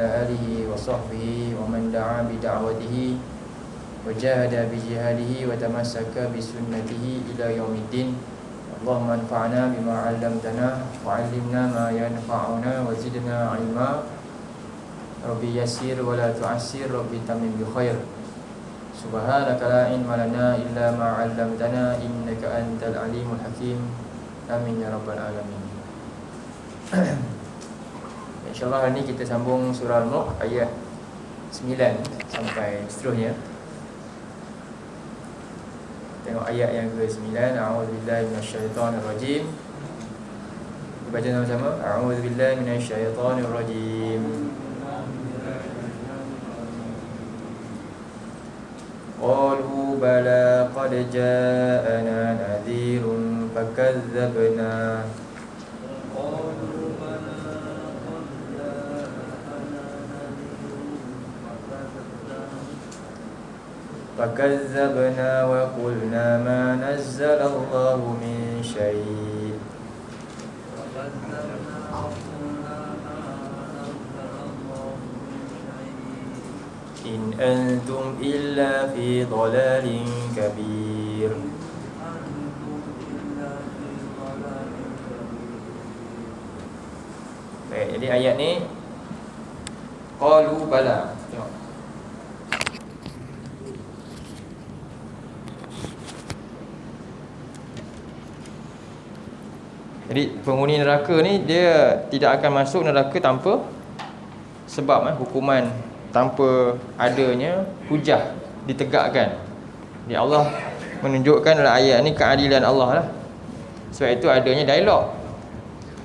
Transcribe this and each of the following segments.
آله وصحبه ومن دعا بدعوته وجاهد بجهاده وتمسك بسنته إلى يوم الدين. اللهم انفعنا بما علمتنا وعلمنا ما ينفعنا وزدنا علما. ربي يسر ولا تعسر ربي تمم بخير. سبحانك لا علم لنا إلا ما علمتنا إنك أنت العليم الحكيم. Amin ya rabbal alamin. InsyaAllah hari ni kita sambung surah Al-Mulk ayat 9 sampai seterusnya. Tengok ayat yang ke-9. A'udzubillahi minasyaitonirrajim. Baca sama-sama. A'udzubillahi minasyaitonirrajim. Qalu bala qad ja'ana nadhirun fakazzabna. فكذبنا وقلنا ما نزل الله من شيء إن أنتم إلا في ضلال كبير. Baik, jadi ayat ni qalu bala. Tengok. Jadi penghuni neraka ni dia tidak akan masuk neraka tanpa sebab hukuman, tanpa adanya hujah ditegakkan. Jadi Allah menunjukkan dalam ayat ni keadilan Allah lah. Sebab itu adanya dialog.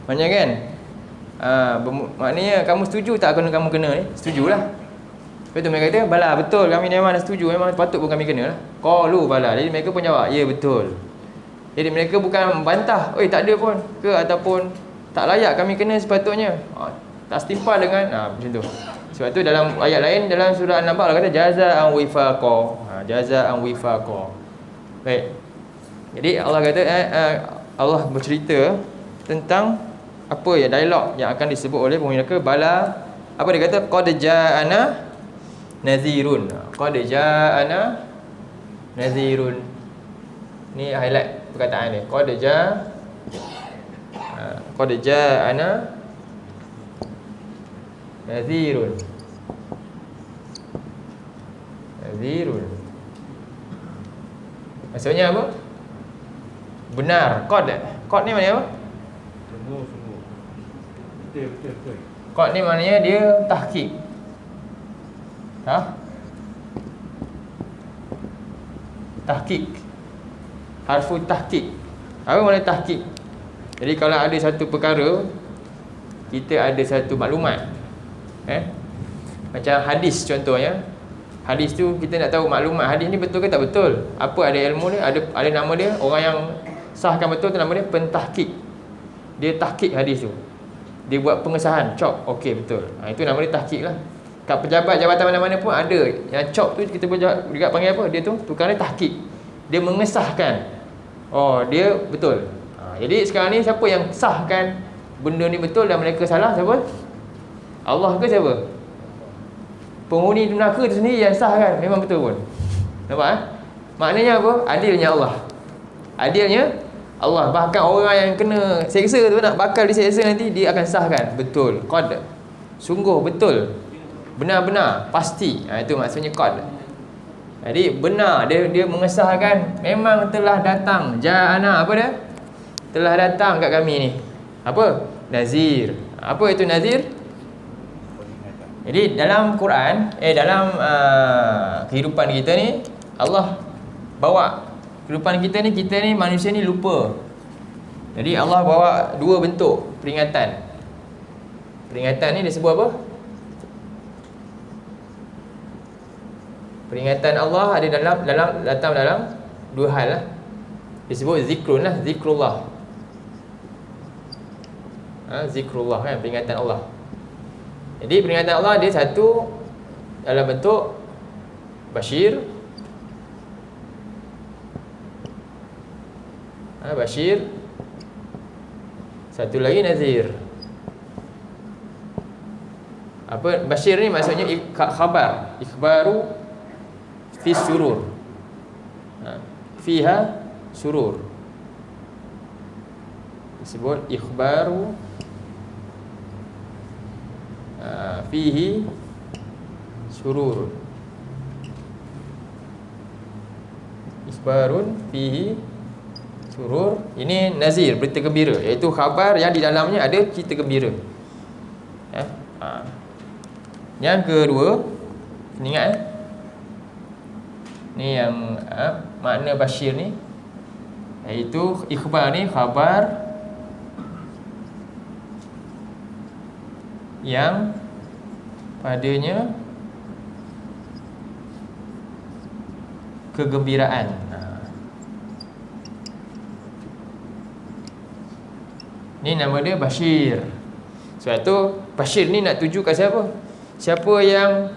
Maknanya kan maknanya kamu setuju tak kamu kena ni? Setujulah. Lepas tu mereka kata bala betul, kami memang dah setuju, memang patut pun kami kena lah. Qalu bala. Jadi mereka pun jawab ya betul. Jadi mereka bukan membantah, oi tak ada pun ke, ataupun tak layak kami kena sepatutnya. Tak setimpal dengan macam tu. Sebab tu dalam ayat lain dalam surah An-Naba Allah kata jazaa'an wifaqa. Jazaa'an wifaqa. Baik. Jadi Allah kata Allah bercerita tentang apa ya dialog yang akan disebut oleh penghuni neraka. Bala, apa dia kata? Qad ja'ana nadhirun. Qad ja'ana nadhirun. Ni highlight perkataan ni. Qad ja'ana nadhirun. Nadhirun. Maksudnya apa? Benar. Qad ni maknanya apa? Sungguh. Betul. Qad ni maknanya dia tahqiq. Tahqiq. Harfu tahqiq. Apa makna tahqiq? Jadi kalau ada satu perkara, kita ada satu maklumat. Macam hadis contohnya. Hadis tu kita nak tahu maklumat hadis ni betul ke tak betul. Apa ada ilmu dia, ada nama dia, orang yang sahkan betul tu nama dia pentahqiq. Dia tahqiq hadis tu. Dia buat pengesahan, cop, okey betul. Itu nama dia tahqiq lah. Kat pejabat jabatan mana-mana pun ada yang cop tu, kita juga panggil apa? Dia tu tukang dia tahqiq. Dia mengesahkan. Oh, dia betul. Jadi sekarang ni siapa yang sahkan benda ni betul dan mereka salah? Siapa? Allah ke siapa? Penghuni neraka tu sendiri yang sahkan memang betul pun. Nampak maknanya apa? Adilnya Allah. Adilnya Allah. Bahkan orang yang kena seksa tu, nak bakal diseksa nanti, dia akan sahkan betul. Qad. Sungguh betul. Benar-benar pasti. Itu maksudnya qad. Jadi benar dia mengesahkan memang telah datang. Ja'ana apa dia? Telah datang kat kami ni. Apa? Nazir. Apa itu nazir? Jadi dalam Quran, dalam kehidupan kita ni, Allah bawa kehidupan kita ni manusia ni lupa. Jadi Allah bawa dua bentuk peringatan. Peringatan ni disebut apa? Peringatan Allah ada datang dalam dua hal lah. Disebut zikrun lah, zikrullah. Zikrullah kan, peringatan Allah. Jadi peringatan Allah dia satu dalam bentuk Bashir, Bashir. Satu lagi Nazir. Apa basyir ni maksudnya khabar, ikhbaru fi surur. Fiha surur. Disebut ikhbaru fihi surur. Ikhbarun fihi surur. Ini nazir, berita gembira, iaitu khabar yang di dalamnya ada cerita gembira. Yang kedua, ingat ni yang makna basyir ni, iaitu ikhbar ni khabar yang padanya kegembiraan. Ni nama dia basyir. Sebab tu basyir ni nak tuju kat siapa? Siapa yang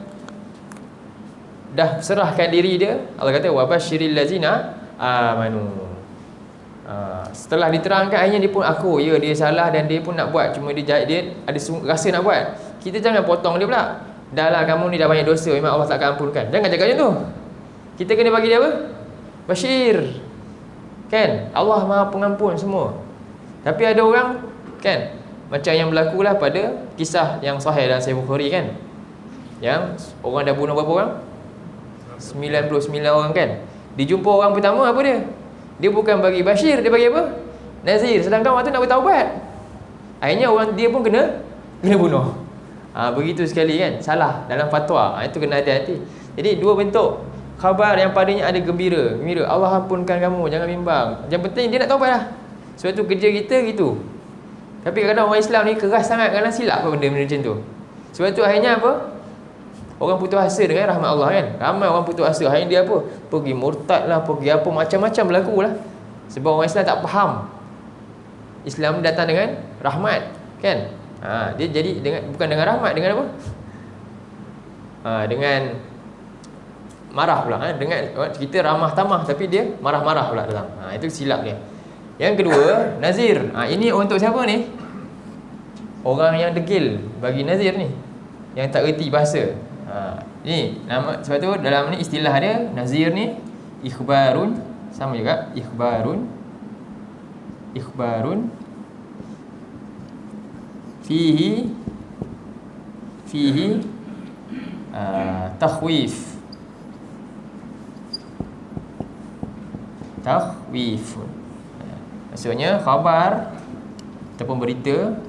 dah serahkan diri dia, Allah kata wa basyiril lazina amanu. Setelah diterangkan akhirnya dia pun aku, ya dia salah dan dia pun nak buat, cuma dia ada rasa nak buat. Kita jangan potong dia pula. Dah lah kamu ni dah banyak dosa, memang Allah takkan ampunkan. Jangan cakap macam tu. Kita kena bagi dia apa? Basyir. Kan? Allah Maha Pengampun semua. Tapi ada orang kan, macam yang berlakulah pada kisah yang sahih dalam Sahih Bukhari kan, yang orang dah bunuh berapa orang? 99 orang kan. Dijumpa orang pertama apa dia? Dia bukan bagi basyir, dia bagi apa? Nazir. Sedangkan orang tu nak bertaubat. Akhirnya orang dia pun kena bunuh. Begitu sekali kan, salah dalam fatwa. Itu kena hati-hati. Jadi dua bentuk khabar yang padanya ada gembira. Allah ampunkan kamu, jangan bimbang. Yang penting dia nak taubat lah. Sebab tu kerja kita gitu. Tapi kadang-kadang orang Islam ni keras sangat, kadang silap benda-benda macam tu. Sebab tu akhirnya apa? Orang putus asa dengan rahmat Allah kan. Ramai orang putus asa. Akhirnya dia apa? Pergi murtad lah, pergi apa, macam-macam berlaku lah. Sebab orang Islam tak faham Islam datang dengan rahmat kan. Dia jadi bukan dengan rahmat, dengan apa? Dengan marah pula. Dengan kita ramah tamah, tapi dia marah-marah pula dalam. Itu silap dia. Yang kedua, nazir. Ini untuk siapa ni? Orang yang degil bagi nazir ni, yang tak erti bahasa. Ni nama, sebab tu dalam ni istilah dia nazir ni ikhbarun, sama juga ikhbarun fihi takhwif. Maksudnya khabar ataupun berita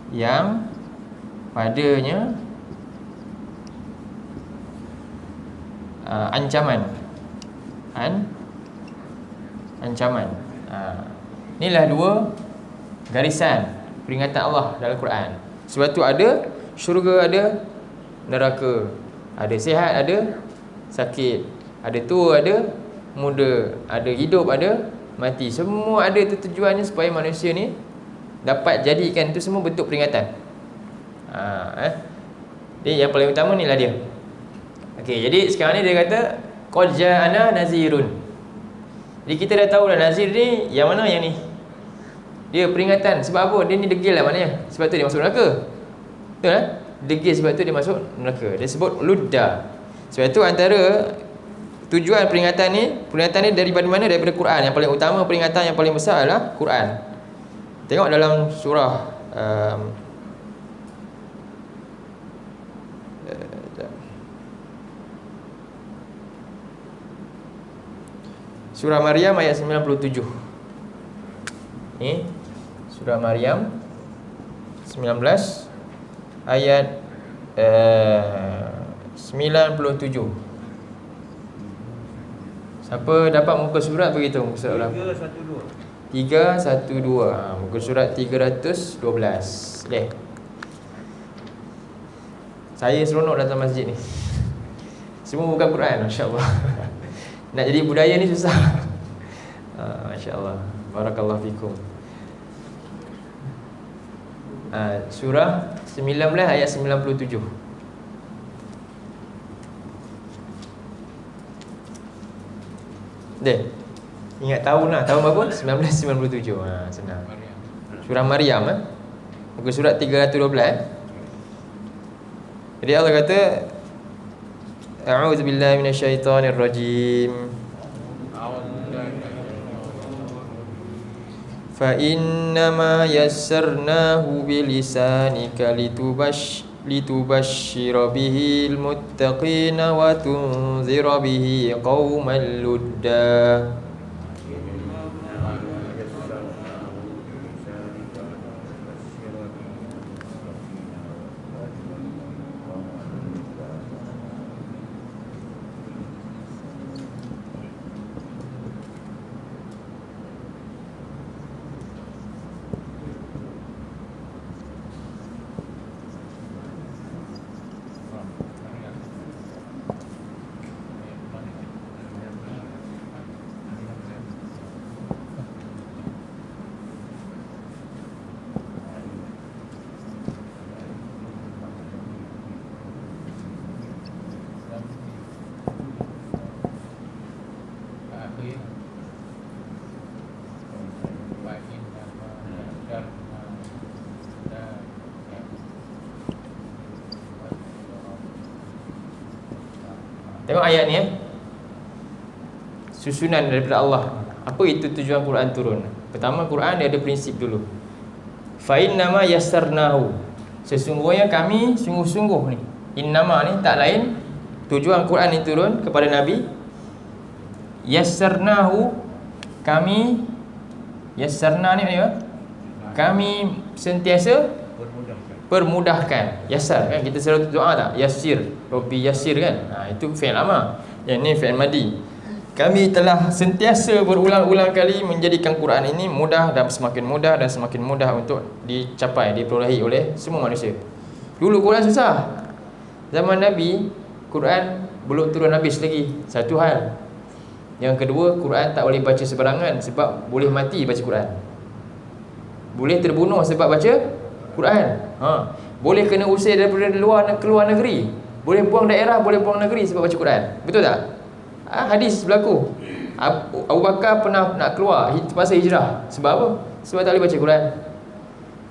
yang padanya ancaman. Inilah dua garisan peringatan Allah dalam Quran. Sebab tu ada syurga, ada neraka, ada sihat, ada sakit, ada tua, ada muda, ada hidup, ada mati. Semua ada tu tujuannya supaya manusia ni dapat jadikan itu semua bentuk peringatan. Jadi yang paling utama ni lah dia. Okey, jadi sekarang ni dia kata qad ja'ana nazirun. Jadi kita dah tahu dah nazir ni yang mana yang ni. Dia peringatan. Sebab apa? Dia ni degil lah maknanya. Sebab tu dia masuk neraka. Betul lah? Degil sebab tu dia masuk neraka. Dia sebut ludda. Sebab tu antara tujuan peringatan ni daripada mana? Daripada Quran. Yang paling utama, peringatan yang paling besar adalah Quran. Tengok dalam surah Surah Maryam ayat 97. Ni Surah Maryam 19 ayat 97. Siapa dapat muka surat beritahu muka surat berapa? 312. Muka surat 312. Okey. Saya seronok datang masjid ni. Semua bukan Quran, masya-Allah. Nak jadi budaya ni susah. Masya-Allah. Barakallahu fikum. Surah 19 ayat 97. Deh. Ingat tahun lah. Tahun berapa? 1997. Senang. Surah Maryam Muka surat 312. Jadi Allah kata, a'udzubillahi minasyaitonirrajim. Fa innama yassarnahu bilisanika litubashshira bihil muttaqina wa tunzira bihi qauman ludda. Tengok ayat ni susunan daripada Allah. Apa itu tujuan Quran turun? Pertama, Quran dia ada prinsip dulu. Fa innama yassarnahu. Sesungguhnya kami sungguh-sungguh ni. Innama ni tak lain tujuan Quran ni turun kepada Nabi. Yassarnahu, kami yassarna ni apa? Kami sentiasa permudahkan. Yassar kan, kita selalu doa tak? Yassir, Rabbi yassir kan. Itu fi'il amar. Yang ni fi'il madi. Kami telah sentiasa berulang-ulang kali menjadikan Quran ini mudah dan semakin mudah untuk dicapai, diperolehi oleh semua manusia. Dulu Quran susah. Zaman Nabi, Quran belum turun habis lagi. Satu hal. Yang kedua, Quran tak boleh baca sebarangan sebab boleh mati baca Quran. Boleh terbunuh sebab baca Quran. Boleh kena usir daripada keluar negeri. Boleh buang daerah, boleh buang negeri sebab baca Quran. Betul tak? Hadis berlaku. Abu Bakar pernah nak keluar pasal hijrah. Sebab apa? Sebab tak boleh baca Quran.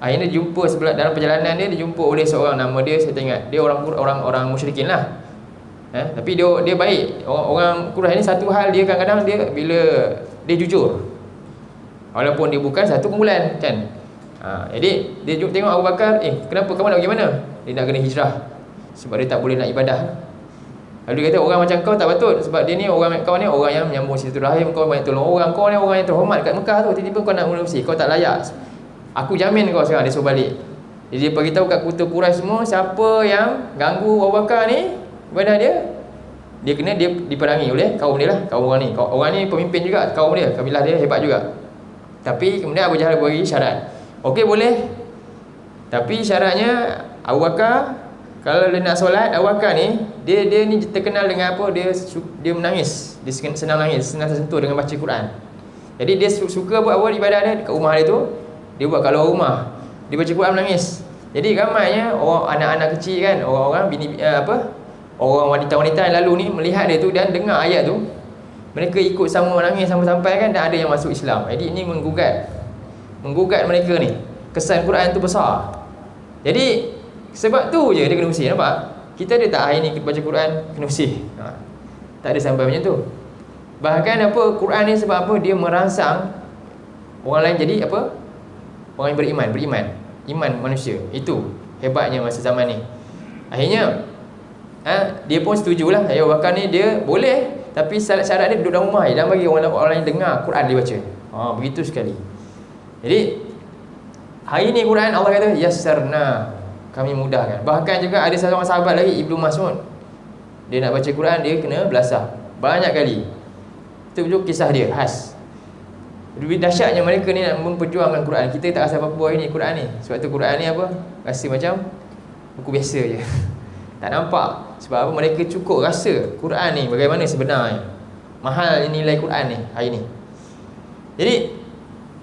Akhirnya jumpa sebelah dalam perjalanan dia jumpa oleh seorang, nama dia saya tak ingat. Dia orang musyrikin lah. Tapi dia baik. Orang Quraisy ni satu hal, dia kadang-kadang dia bila dia jujur. Walaupun dia bukan satu kumpulan kan. Jadi dia tengok Abu Bakar, kenapa kamu nak pergi mana? Dia nak kena hijrah sebab dia tak boleh nak ibadah. Lalu dia kata, orang macam kau tak patut, sebab dia ni kau ni orang yang menyambung silaturahim, kau banyak tolong orang, kau ni orang yang terhormat kat Mekah tu, tiba-tiba kau nak mengusir, kau tak layak. Aku jamin kau sekarang. Dia suruh balik. Jadi dia bagi tahu kat kota Quraisy semua, siapa yang ganggu Abu Bakar ni ibadah dia kena diperangi oleh kaum dia lah. Kaum orang ni, orang ni pemimpin juga kaum dia, kabilah dia hebat juga. Tapi kemudian Abu Jahal bagi syarat. Okey boleh, tapi syaratnya Abu Bakar kalau dia nak solat, Abu Bakar ni dia ni terkenal dengan apa? Dia menangis, dia senang nangis, senang tersentuh dengan baca Quran. Jadi dia suka buat apa ibadah dia kat rumah dia tu, dia buat kat luar rumah, dia baca Quran menangis. Jadi ramainya orang anak-anak kecil kan, orang-orang orang wanita-wanita yang lalu ni melihat dia tu dan dengar ayat tu, mereka ikut sama menangis sampai-sampai kan, dan ada yang masuk Islam. Jadi ini menggugat mereka ni. Kesan Quran tu besar. Jadi sebab tu je dia kena usir, nampak? Kita ada tak hari ni baca Quran kena usir? Tak ada sampai macam tu. Bahkan Quran ni sebab apa? Dia merangsang orang lain jadi apa? Orang yang beriman. Iman manusia. Itu hebatnya masa zaman ni. Akhirnya dia pun setujulah. Abu Bakar ni dia boleh, tapi syarat dia duduk dalam rumah dan bagi orang lain dengar Quran dia baca. Begitu sekali. Jadi hari ni Quran Allah kata yassarna, kami mudahkan. Bahkan juga ada seorang sahabat lagi, Ibnu Mas'ud. Dia nak baca Quran, dia kena belasah banyak kali. Itu juga kisah dia khas. Lebih dahsyatnya mereka ni nak memperjuangkan Quran. Kita tak rasa apa-apa hari ni Quran ni. Sebab tu Quran ni rasa macam buku biasa je. Tak nampak. Sebab apa? Mereka cukup rasa Quran ni bagaimana sebenarnya. Mahal nilai Quran ni hari ni. Jadi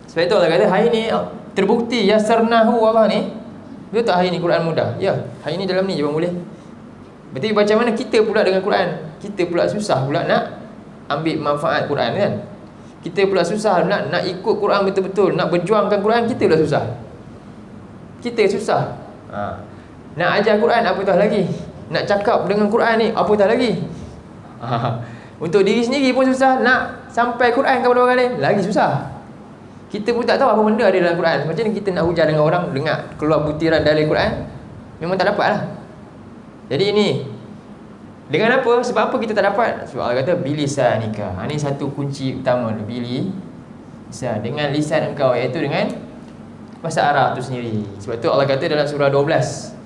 sebab itu Allah kata hari ni terbukti yassarnahu Allah ni. Betul tak hari ni Quran mudah? Ya, hari ni dalam ni je bang boleh. Berarti macam mana kita pula dengan Quran? Kita pula susah pula nak ambil manfaat Quran kan? Kita pula susah nak ikut Quran betul-betul, nak berjuangkan Quran, kita pula susah. Kita susah. Nak ajar Quran apatah lagi. Nak cakap dengan Quran ni, apa tak lagi? Untuk diri sendiri pun susah, nak sampai Quran kepada orang lain lagi susah. Kita pun tak tahu apa benda ada dalam Quran. Macam ni kita nak hujah dengan orang, dengar keluar butiran dari Quran, memang tak dapat lah. Jadi ini, dengan apa? Sebab apa kita tak dapat? Sebab Allah kata bilisanika. Ini satu kunci utama, bilisan, dengan lisan engkau, iaitu dengan bahasa Arab tu sendiri. Sebab tu Allah kata dalam surah 12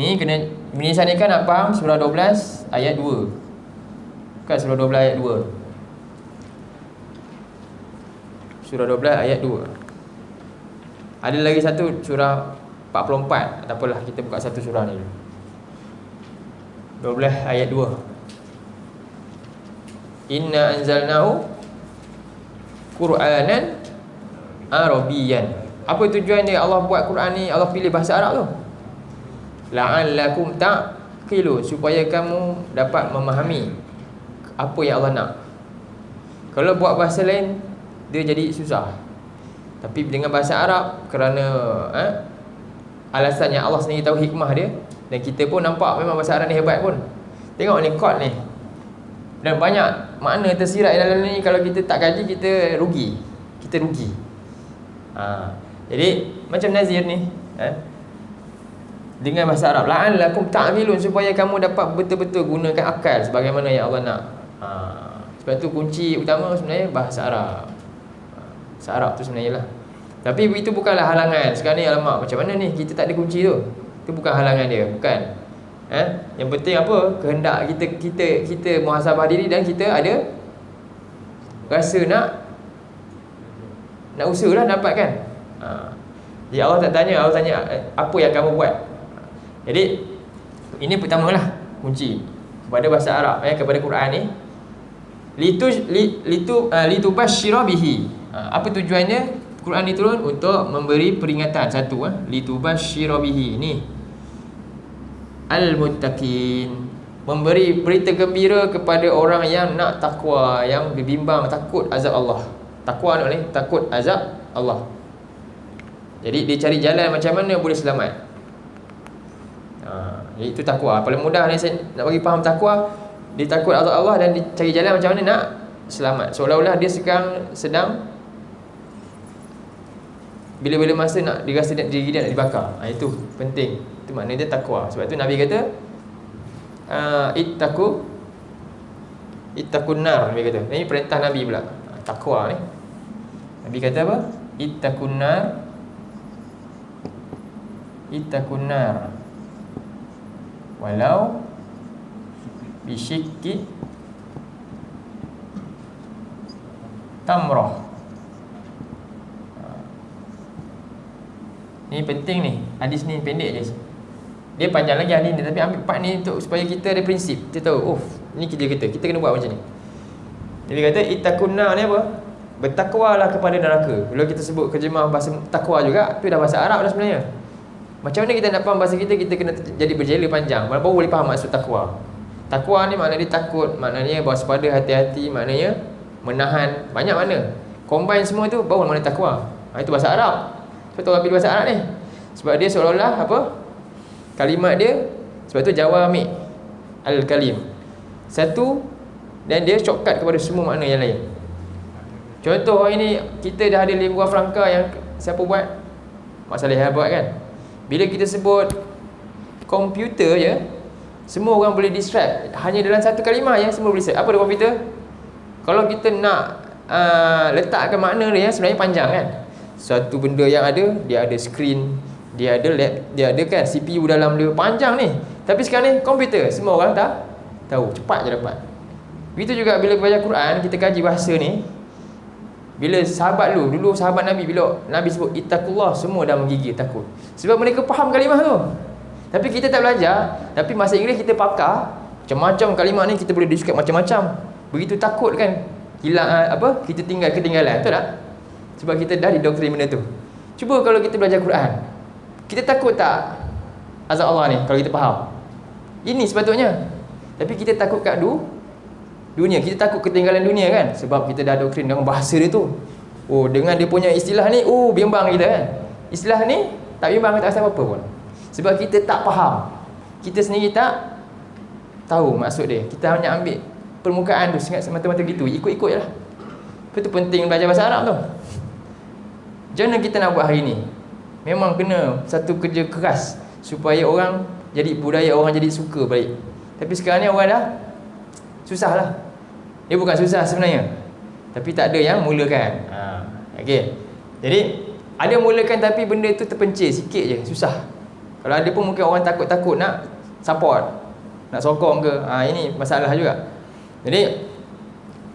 ni, kena bilisanika, nak faham surah 12 ayat 2. Bukan surah 12 ayat 2. Surah 12 ayat 2. Ada lagi satu surah 44. Tak apalah, kita buka satu surah ni dulu. 12 ayat 2. Inna anzalnahu Qur'anan Arabiyyan. Apa tujuan dia Allah buat Quran ni, Allah pilih bahasa Arab tu? La'allakum ta'qilun, supaya kamu dapat memahami apa yang Allah nak. Kalau buat bahasa lain, dia jadi susah. Tapi dengan bahasa Arab, kerana alasannya Allah sendiri tahu hikmah dia, dan kita pun nampak memang bahasa Arab ni hebat pun. Tengok ni chord ni, dan banyak makna tersirat dalam ni. Kalau kita tak kaji, kita rugi. Jadi macam Nazir ni, dengan bahasa Arab, la'allakum ta'qilun, supaya kamu dapat betul-betul gunakan akal sebagaimana yang Allah nak. Sebab tu kunci utama sebenarnya bahasa Arab. Bahasa Arab tu sebenarnya lah. Tapi itu bukanlah halangan. Sekarang ni alamak, macam mana ni kita tak ada kunci tu. Itu bukan halangan dia, bukan. Yang penting apa? Kehendak kita muhasabah diri, dan kita ada rasa nak usaha lah dapatkan. Jadi Allah tak tanya, Allah tanya apa yang kamu buat. Jadi ini pertamalah kunci kepada bahasa Arab, kepada Quran ni. Litubashshira bihi. Apa tujuannya? Quran ni turun untuk memberi peringatan. Satu, litubashshira bihi ni al-muttaqin, memberi berita gembira kepada orang yang nak takwa, yang berbimbang takut azab Allah. Takwa ni takut azab Allah. Jadi dia cari jalan macam mana boleh selamat. Jadi itu takwa. Paling mudah ni saya nak bagi faham takwa, dia takut azab Allah dan dia cari jalan macam mana nak selamat. Seolah-olah dia sekarang sedang bila-bila masa nak dirasa diri dia nak dibakar. Itu penting. Itu maknanya dia takwa. Sebab tu Nabi kata ittaqun nar. Nabi kata. Ini perintah Nabi pula. Takwa ni. Nabi kata apa? Ittaqun nar walau bisyikki tamrah. Ini penting ni. Hadis ni pendek je. Dia panjang lagi hadis ni, tapi ambil part ni untuk supaya kita ada prinsip. Kita tahu, ni kerja kita kena buat macam ni. Jadi kata ittaqunna ni apa? Bertakwalah kepada neraka. Kalau kita sebut terjemah bahasa takwa juga, tu dah bahasa Arab dah sebenarnya. Macam mana kita nak faham bahasa kita kena jadi berjela panjang, baru boleh faham maksud takwa. Takwa ni maknanya dia takut, maknanya waspada, hati-hati, maknanya menahan, banyak makna. Combine semua tu baru makna takwa. Itu bahasa Arab. Sebab tu orang pilih bahasa Arab ni. Sebab dia seolah-olah apa? Kalimat dia, sebab tu jawami' al-kalim. Satu, dan dia shortcut kepada semua makna yang lain. Contoh hari ni kita dah ada lingua franca yang siapa buat? Mak Saleh buat kan? Bila kita sebut komputer je, semua orang boleh distract. Hanya dalam satu kalimah je semua boleh distract. Apa dia komputer? Kalau kita nak letakkan makna dia sebenarnya panjang kan. Satu benda yang ada, dia ada skrin, dia ada lab, dia ada kan CPU dalam dia, panjang ni. Tapi sekarang ni komputer, semua orang tak tahu, cepat je dapat. Begitu juga bila baca Quran, kita kaji bahasa ni. Bila sahabat dulu sahabat Nabi, bila Nabi sebut ittaqullah, semua dah menggigil takut. Sebab mereka faham kalimah tu. Tapi kita tak belajar, tapi bahasa Inggeris kita pakar, macam-macam kalimah ni kita boleh describe macam-macam. Begitu takut kan, kita ketinggalan, betul tak? Sebab kita dah didoktrin benda tu. Cuba kalau kita belajar Quran, kita takut tak azab Allah ni kalau kita faham? Ini sepatutnya. Tapi kita takut kat dunia, kita takut ketinggalan dunia kan, sebab kita dah doktrin dengan bahasa dia tu. Oh, dengan dia punya istilah ni, bimbang kita kan. Istilah ni tak bimbang, tak rasa apa-apa pun. Sebab kita tak faham. Kita sendiri tak tahu maksud dia. Kita hanya ambil permukaan tu, semata-mata gitu, ikut-ikut je lah. Itu penting belajar bahasa Arab tu. Macam mana kita nak buat hari ni? Memang kena satu kerja keras supaya orang jadi budaya, orang jadi suka balik. Tapi sekarang ni orang dah susah lah. Dia bukan susah sebenarnya, tapi tak ada yang mulakan. Okay. Jadi ada mulakan tapi benda tu terpencil sikit je, susah. Kalau ada pun mungkin orang takut-takut nak support, nak sokong ke. Ini masalah juga. Jadi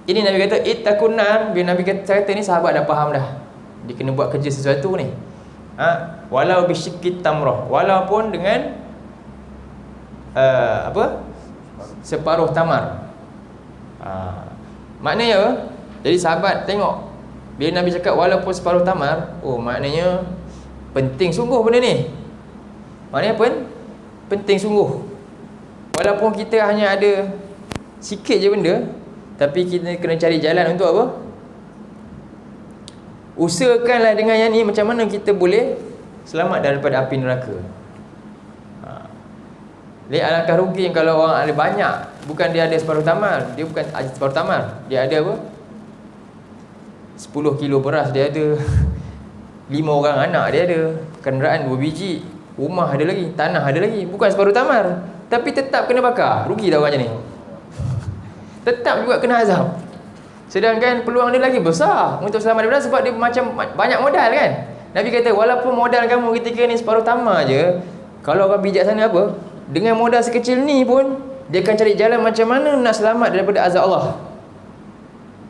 ini Nabi kata ittaqun nar. Bila Nabi kata ni sahabat dah faham dah. Dia kena buat kerja sesuatu ni. Walau bisyikit tamrah, walaupun dengan separuh tamar. Maknanya apa? Jadi sahabat tengok bila Nabi cakap walaupun separuh tamar, maknanya penting sungguh benda ni. Maknanya penting sungguh. Walaupun kita hanya ada sikit je benda, tapi kita kena cari jalan untuk apa? Usahakanlah dengan yang ni macam mana kita boleh selamat daripada api neraka. Alangkah rugi kalau orang ada banyak, bukan dia ada separuh tamar, dia bukan separuh tamar, dia ada apa? 10 kilo beras dia ada, 5 orang anak dia ada, kenderaan 2 biji, rumah ada lagi, tanah ada lagi, bukan separuh tamar, tapi tetap kena bakar. Rugi dah orang macam ni. Tetap juga kena azab. Sedangkan peluang dia lagi besar untuk selamat daripada, sebab dia macam banyak modal kan. Nabi kata walaupun modal kamu ketika ni separuh tamar je, kalau orang bijaksana apa, dengan modal sekecil ni pun dia akan cari jalan macam mana nak selamat daripada azab Allah.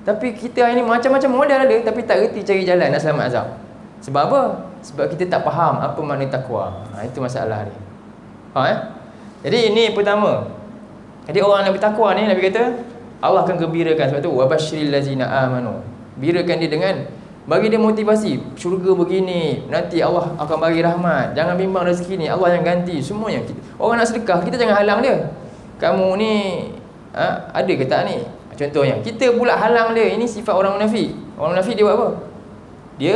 Tapi kita ini macam-macam modal ada, tapi tak reti cari jalan nak selamat azab. Sebab apa? Sebab kita tak faham apa makna takwa. Itu masalah dia. Jadi ini pertama. Jadi orang yang bertakwa ni Nabi kata Allah akan gembirakan. Sebab tu wabashiril lazina amanu, birakan dia dengan, bagi dia motivasi, syurga begini, nanti Allah akan bagi rahmat, jangan bimbang rezeki ni, Allah yang ganti semuanya. Orang nak sedekah, kita jangan halang dia. Kamu ni ada ke tak ni? Contohnya kita pula halang dia. Ini sifat orang munafik. Orang munafik dia buat apa? Dia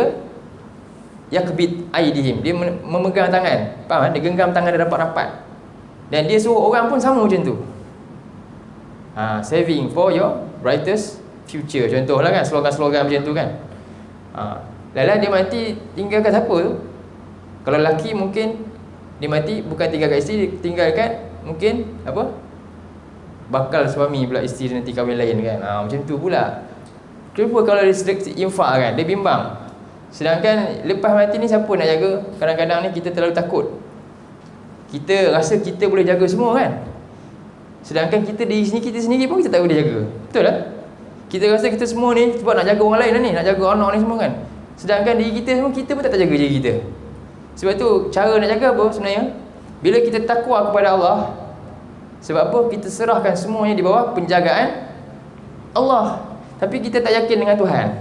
yakbit aidihim, dia memegang tangan. Faham? Dia genggam tangan dia rapat-rapat, dan dia suruh orang pun sama macam tu. Saving for your brightest future, contohlah kan, slogan-slogan macam tu kan. Lala dia mati tinggalkan siapa tu? Kalau lelaki mungkin dia mati bukan tinggalkan isteri, dia tinggalkan mungkin apa? Bakal suami pula isteri nanti kahwin lain kan. Macam tu pula. Kenapa kalau dia infak kan, dia bimbang. Sedangkan lepas mati ni siapa nak jaga? Kadang-kadang ni kita terlalu takut. Kita rasa kita boleh jaga semua kan. Sedangkan kita kita sendiri pun kita tak boleh jaga. Betul tak? Kita rasa kita semua ni sebab nak jaga orang lain ni, nak jaga anak ni semua kan. Sedangkan diri kita semua, kita pun tak jaga diri kita. Sebab tu cara nak jaga apa sebenarnya? Bila kita takwa kepada Allah, sebab apa? Kita serahkan semuanya di bawah penjagaan Allah. Tapi kita tak yakin dengan Tuhan.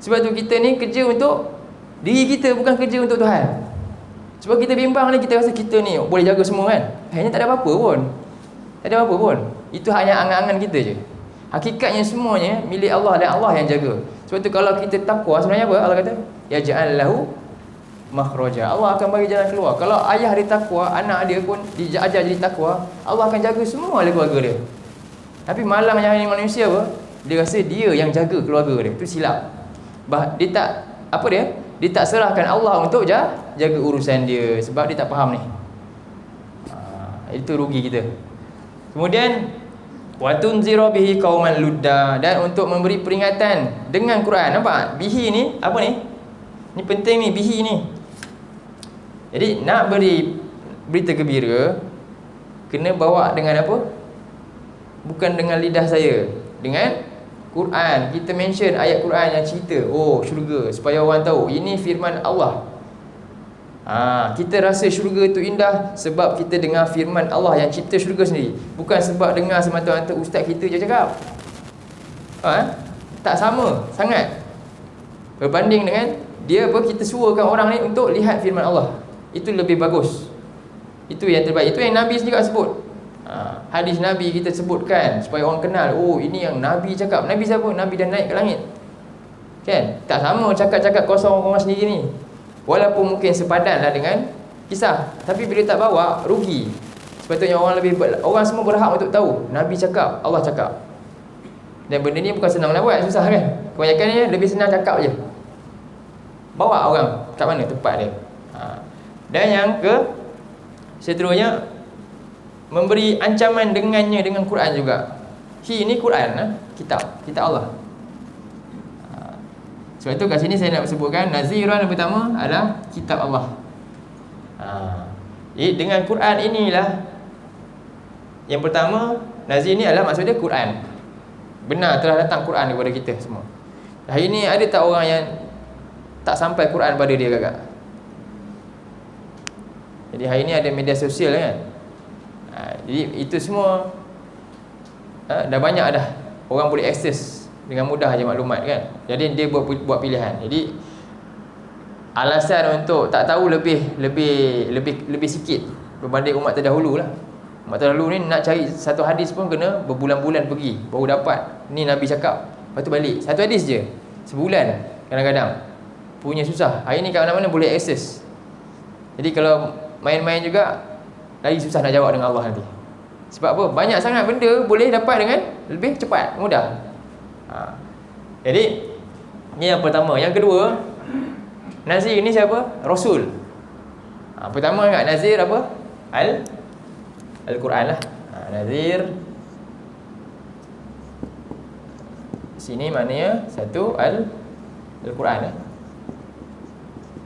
Sebab tu kita ni kerja untuk diri kita, bukan kerja untuk Tuhan. Sebab kita bimbang ni, kita rasa kita ni boleh jaga semua kan. Hanya tak ada apa-apa pun. Tak ada apa-apa pun. Itu hanya angan-angan kita je. Hakikatnya semuanya milik Allah, dan Allah yang jaga. Sebab tu kalau kita takwa, sebenarnya apa? Allah kata yaj'al lahu makhraja. Allah akan bagi jalan keluar. Kalau ayah dia takwa, anak dia pun diajar jadi takwa, Allah akan jaga semua keluarga dia. Tapi malangnya ni manusia apa? Dia rasa dia yang jaga keluarga dia. Itu silap. Dia tak apa dia? Dia tak serahkan Allah untuk jaga urusan dia, sebab dia tak faham ni. Itu rugi kita. Kemudian watunzira bihi qauman ludda, dan untuk memberi peringatan dengan Quran. Nampak? Bihi ni apa ni? Ni penting ni, bihi ni. Jadi nak beri berita gembira, kena bawa dengan apa? Bukan dengan lidah saya, dengan Quran. Kita mention ayat Quran yang cerita syurga, supaya orang tahu ini firman Allah. Kita rasa syurga itu indah sebab kita dengar firman Allah yang cipta syurga sendiri, bukan sebab dengar semata-mata ustaz kita je cakap. Tak sama sangat berbanding dengan dia kita suruhkan orang ni untuk lihat firman Allah. Itu lebih bagus. Itu yang terbaik. Itu yang Nabi sendiri sebut. Hadis Nabi kita sebutkan supaya orang kenal, ini yang Nabi cakap. Nabi siapa? Nabi dah naik ke langit kan. Tak sama cakap-cakap kosong orang sendiri ni. Walaupun mungkin sepadan lah dengan kisah, tapi bila tak bawa, rugi. Sebab Sepatutnya orang semua berhak untuk tahu Nabi cakap, Allah cakap. Dan benda ni bukan senang nak buat, susah kan. Kebanyakan ni lebih senang cakap je, bawa orang kat mana tempat dia. Dan yang seterusnya, memberi ancaman dengannya dengan Quran juga. Ini Quran, kitab Allah. Sebab itu kat sini saya nak sebutkan naziran yang pertama adalah kitab Allah. Jadi dengan Quran inilah yang pertama, nazir ni adalah maksudnya Quran. Benar telah datang Quran kepada kita semua. Hari ni ada tak orang yang tak sampai Quran pada dia kakak? Jadi hari ni ada media sosial kan. Jadi itu semua dah banyak dah. Orang boleh akses dengan mudah je maklumat kan. Jadi dia buat pilihan. Jadi alasan untuk tak tahu lebih sikit berbanding umat terdahulu lah. Umat terdahulu ni nak cari satu hadis pun kena berbulan-bulan pergi baru dapat. Ni Nabi cakap, lepas tu balik. Satu hadis je, sebulan kadang-kadang. Punya susah. Hari ni kat mana-mana boleh akses. Jadi kalau main-main juga, lagi susah nak jawab dengan Allah nanti. Sebab apa? Banyak sangat benda boleh dapat dengan lebih cepat, mudah. Jadi ni yang pertama. Yang kedua, nazir ni siapa? Rasul. Pertama kat nazir apa? Al-Quran lah. Nazir sini maknanya satu Al-Quran lah.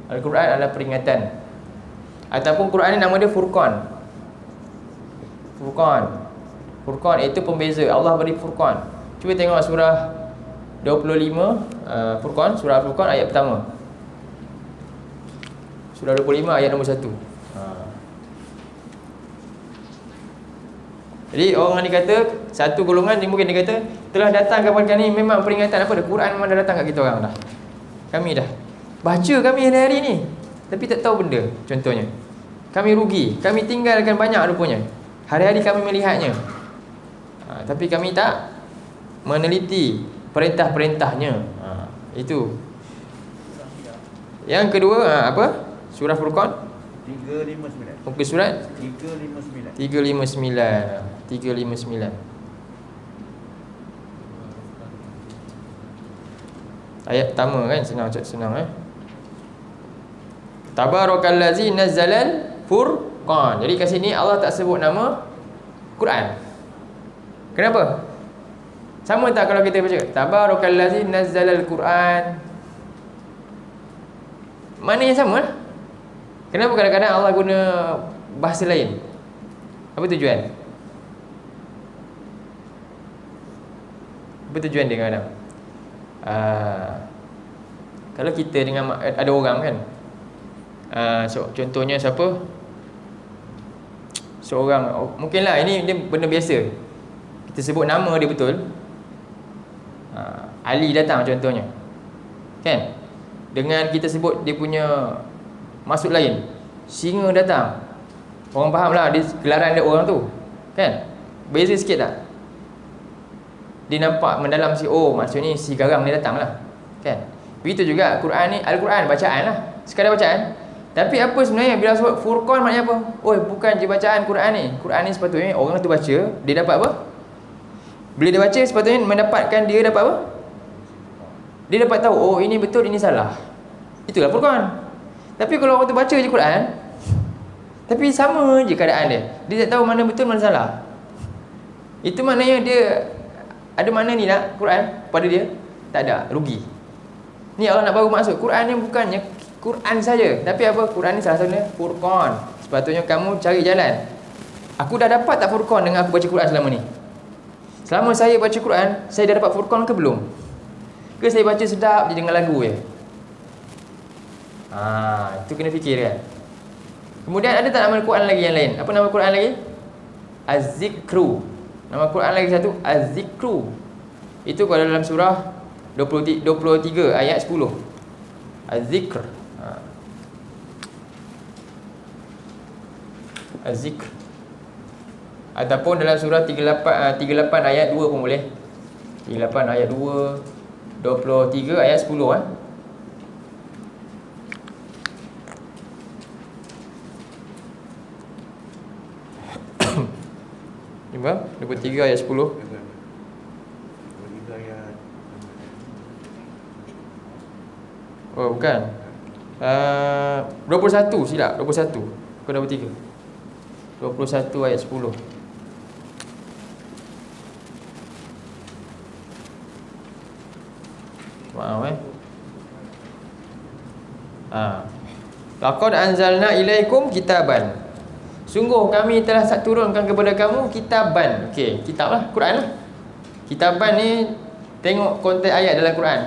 Al-Quran adalah peringatan. Ataupun Quran ni nama dia Furqan. Furqan itu pembeza. Allah beri Furqan. Cuba tengok surah 25 Furqan, surah Furqan ayat pertama. Surah 25 ayat nombor 1. Jadi orang ni kata, satu golongan ni mungkin dia kata telah datang kepada kami memang peringatan apa dah, Quran memang dah datang kat kita orang dah. Kami dah baca kami hari-hari ni, tapi tak tahu benda. Contohnya, kami rugi, kami tinggalkan banyak rupanya. Hari-hari kami melihatnya, tapi kami tak meneliti perintah-perintahnya. Itu. Yang kedua, apa? Surah Furqan 359. Muka surat 359. 359. Ayat pertama kan, senang. Tabarakallazi nazzalal Furqan. Jadi kat sini Allah tak sebut nama Quran. Kenapa? Sama tak kalau kita baca Tabarakallazi nazzalal Quran? Maknanya sama lah. Kenapa kadang-kadang Allah guna bahasa lain? Apa tujuan? Apa tujuan dia kadang-kadang? Kalau kita dengan ada orang kan, contohnya siapa? Seorang, mungkinlah ini dia benda biasa, kita sebut nama dia betul. Ali datang contohnya, kan? Dengan kita sebut dia punya maksud lain, singa datang, orang faham lah dia gelaran dia orang tu, kan? Beza sikit tak? Dia nampak mendalam si, oh maksudnya si garang ni datang lah, kan? Begitu juga Quran ni, Al-Quran bacaan lah, sekadar bacaan. Tapi apa sebenarnya bila sebut Furqan maknanya apa? Oh bukan je bacaan Quran ni. Quran ni sepatutnya orang tu baca, dia dapat apa? Bila dia baca sepatutnya mendapatkan dia dapat apa? Dia dapat tahu, oh ini betul, ini salah. Itulah Furqan. Tapi kalau orang tu baca je Quran, tapi sama je keadaan dia, dia tak tahu mana betul mana salah. Itu maknanya dia ada mana ni nak Quran pada dia? Tak ada, rugi. Ni Allah nak baru maksud, Quran ni bukannya Quran saja, tapi apa? Quran ni salah satunya Furqan. Sepatutnya kamu cari jalan. Aku dah dapat tak Furqan dengan aku baca Quran selama ni? Selama saya baca Quran, saya dah dapat Furqan ke belum? Ke saya baca sedap je dengan lagu je? Itu kena fikir kan. Kemudian ada tak nama Quran lagi yang lain? Apa nama Quran lagi? Az-Zikru. Nama Quran lagi satu, Az-Zikru. Itu kalau dalam surah 23 ayat 10. Az-Zikr. Az-Zikr. Ataupun dalam surah 38 ayat 2 pun boleh. 38 ayat 2, 23 ayat 10 23 ayat 10. 23 ayat. Oh bukan, 21 silap, 21 bukan 23. 21 ayat 10. Maaf Laqad anzalna ilaikum kitaban. Sungguh kami telah turunkan kepada kamu kitaban. Okey, kitab lah, Quran lah. Kitaban ni tengok konteks ayat dalam Quran.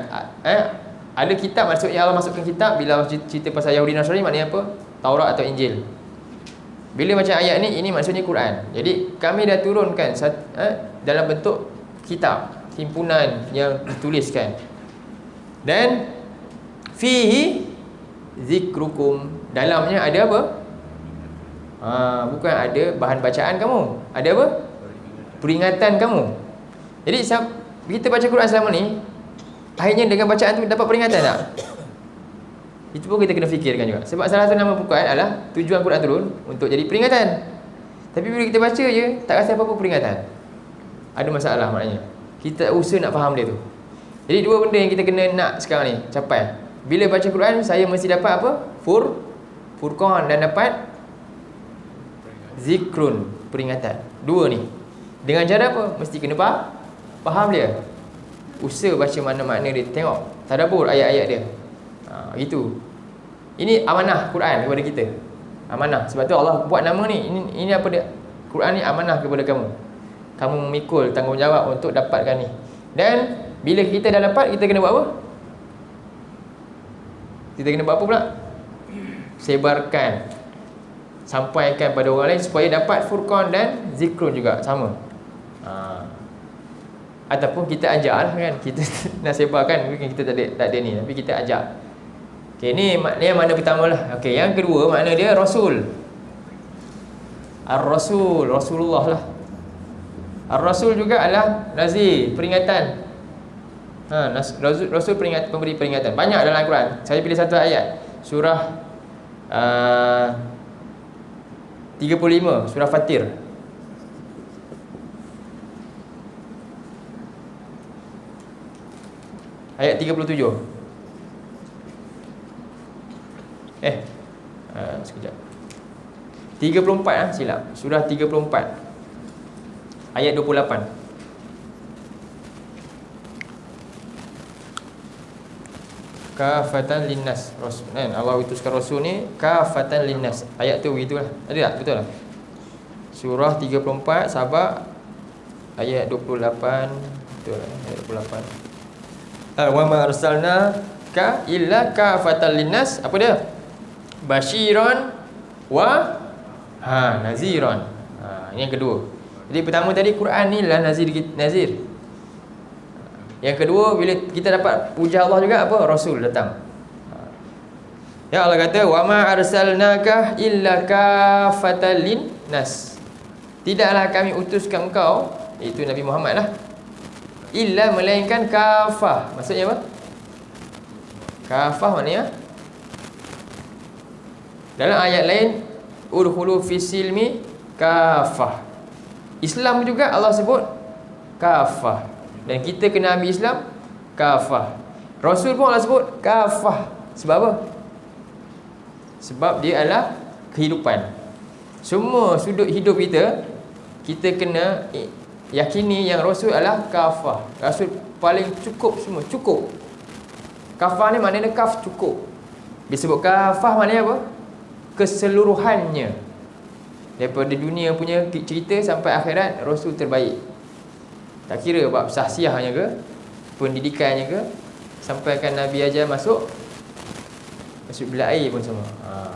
Ada kitab, maksudnya Allah masukkan kitab bila cerita pasal Yahudi Nasrani, maknanya apa? Taurat atau Injil. Bila macam ayat ni, ini maksudnya Quran. Jadi kami dah turunkan dalam bentuk kitab, himpunan yang dituliskan. Dan fihi zikrukum, dalamnya ada apa? Bukan ada bahan bacaan kamu, ada apa? Peringatan kamu. Jadi kita baca Quran selama ni, akhirnya dengan bacaan tu dapat peringatan tak? Itu pun kita kena fikirkan juga. Sebab salah satu nama Quran adalah tujuan Quran turun untuk jadi peringatan. Tapi bila kita baca je, tak rasa apa-apa peringatan, ada masalah maknanya. Kita usaha nak faham dia tu. Jadi dua benda yang kita kena nak sekarang ni capai. Bila baca Quran, saya mesti dapat apa? Furqan, dan dapat zikrun, peringatan. Dua ni. Dengan cara apa? Mesti kena faham dia. Usaha baca mana-mana dia, tengok tadabbur ayat-ayat dia. Gitu. Ini amanah Quran kepada kita. Amanah. Sebab tu Allah buat nama ni. Ini apa dia? Quran ni amanah kepada kamu. Kamu memikul tanggungjawab untuk dapatkan ni. Dan bila kita dah dapat, kita kena buat apa? Kita kena buat apa pula? Sebarkan, sampaikan pada orang lain supaya dapat furqan dan zikrun juga, sama. Ataupun kita ajak lah kan, kita nak sebarkan, mungkin kita tak ada ni, tapi kita ajak. Okay, ni maknanya mana pertama lah. Okay, yang kedua makna dia Rasul. Ar-Rasul, Rasulullah lah. Ar-Rasul juga adalah nazir, peringatan. Rasul pemberi peringatan. Banyak dalam Al-Quran. Saya pilih satu ayat. Surah 35, surah Fatir. Ayat 37. Sekejap. 34 silap. Surah 34. Ayat 28. Kafatan linnas. Rasul kan, Allah utuskan Rasul ni kafatan linnas. Ayat tu begitulah. Ada tak? Betul tak? Surah 34 Sabah ayat 28. Betul lah, ayat 28. Wa ma arsalnaka illa kafatan linnas. Apa dia? Basyiran wa naziran. Ini yang kedua. Jadi pertama tadi Quran ni lah nazir. Yang kedua, bila kita dapat puja Allah juga, apa? Rasul datang. Ya Allah kata, wa ma arsalnaka illa kafatan linnas. Tidaklah kami utuskan engkau, iaitu Nabi Muhammad lah, illa melainkan kafah. Maksudnya apa? Kafah maknanya, dalam ayat lain, udkhulu fis silmi kafah. Islam juga Allah sebut kafah. Dan kita kena ambil Islam kafah. Rasul pun Allah sebut kafah. Sebab apa? Sebab dia adalah kehidupan. Semua sudut hidup kita, kita kena yakini yang Rasul adalah kafah. Rasul paling cukup semua. Cukup. Kafah ni maknanya kaf, cukup. Dia sebut kafah maknanya apa? Keseluruhannya. Daripada dunia punya cerita sampai akhirat, Rasul terbaik. Tak kira bab sahsiahnya ke, pendidikannya ke, sampaikan Nabi ajar masuk bilik air pun sama.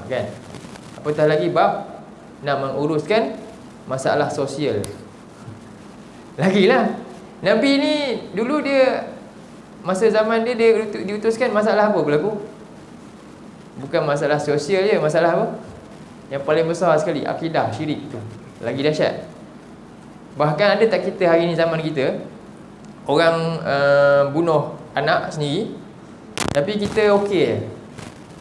Kan? Apatah lagi bab nak menguruskan masalah sosial. Lagilah. Nabi ni dulu dia, masa zaman dia diutuskan, masalah apa berlaku? Bukan masalah sosial je, masalah apa? Yang paling besar sekali, akidah, syirik tu. Lagi dahsyat. Bahkan ada tak kita hari ni, zaman kita, orang bunuh anak sendiri, tapi kita okey.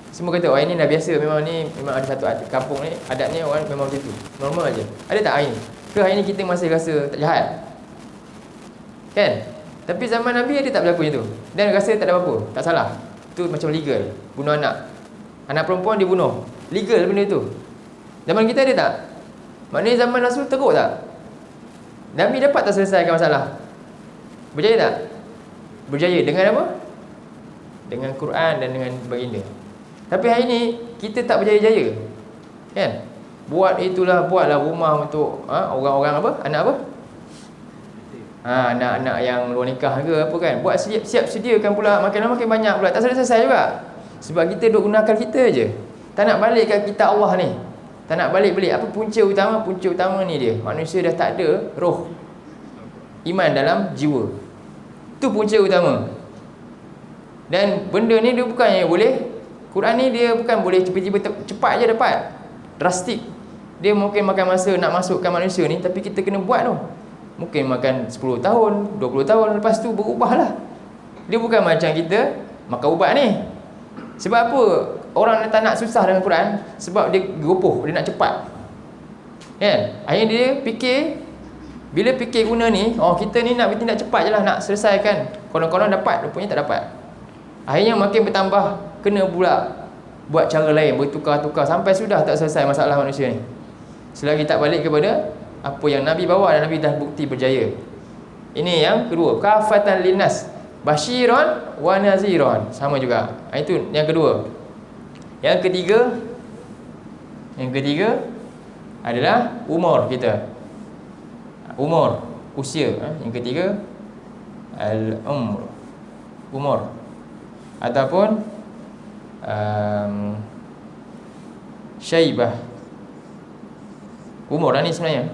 Semua kata, oh ini dah biasa, memang ada satu kampung ni, adatnya orang memang macam tu, normal aje. Ada tak hari ni? Ke hari ni kita masih rasa tak jahat? Kan? Tapi zaman Nabi dia tak berlaku macam tu. Dan rasa tak ada apa-apa, tak salah. Tu macam legal. Bunuh anak. Anak perempuan dia bunuh. Legal benda tu. Zaman kita ada tak? Maknanya zaman Rasul teruk tak? Nabi dapat tak selesaikan masalah? Berjaya tak? Berjaya. Dengan apa? Dengan Quran dan dengan baginda. Tapi hari ni kita tak berjaya-jaya. Kan? Buatlah rumah untuk orang-orang apa? Anak apa? Anak-anak yang luar nikah ke apa kan. Buat siap sediakan pula, makin banyak pula. Tak selesai juga. Sebab kita duk guna akal kita je. Tak nak balik kat kitab Allah ni. Tak nak balik-balik. Apa punca utama? Punca utama ni dia. Manusia dah tak ada roh iman dalam jiwa. Tu punca utama. Dan benda ni dia bukannya boleh. Quran ni dia bukan boleh tiba-tiba cepat je dapat. Drastik. Dia mungkin makan masa nak masukkan manusia ni, tapi kita kena buat tu. Mungkin makan 10 tahun, 20 tahun, lepas tu berubahlah. Dia bukan macam kita makan ubat ni. Sebab apa orang tak nak susah dengan Quran? Sebab dia geropoh, dia nak cepat. Kan? Akhirnya dia fikir, bila fikir guna ni, kita ni nak bertindak cepat je lah, nak selesaikan. Konon-konon dapat, rupanya tak dapat. Akhirnya makin bertambah, kena pula buat cara lain, bertukar-tukar sampai sudah tak selesai masalah manusia ni. Selagi tak balik kepada apa yang Nabi bawa, dan Nabi dah bukti berjaya. Ini yang kedua, kafatan linnas, basyiran wa naziran. Sama juga. Itu yang kedua. Yang ketiga adalah umur kita. Umur, usia. Yang ketiga al-umr, umur. Ataupun syaibah. Umur ni sebenarnya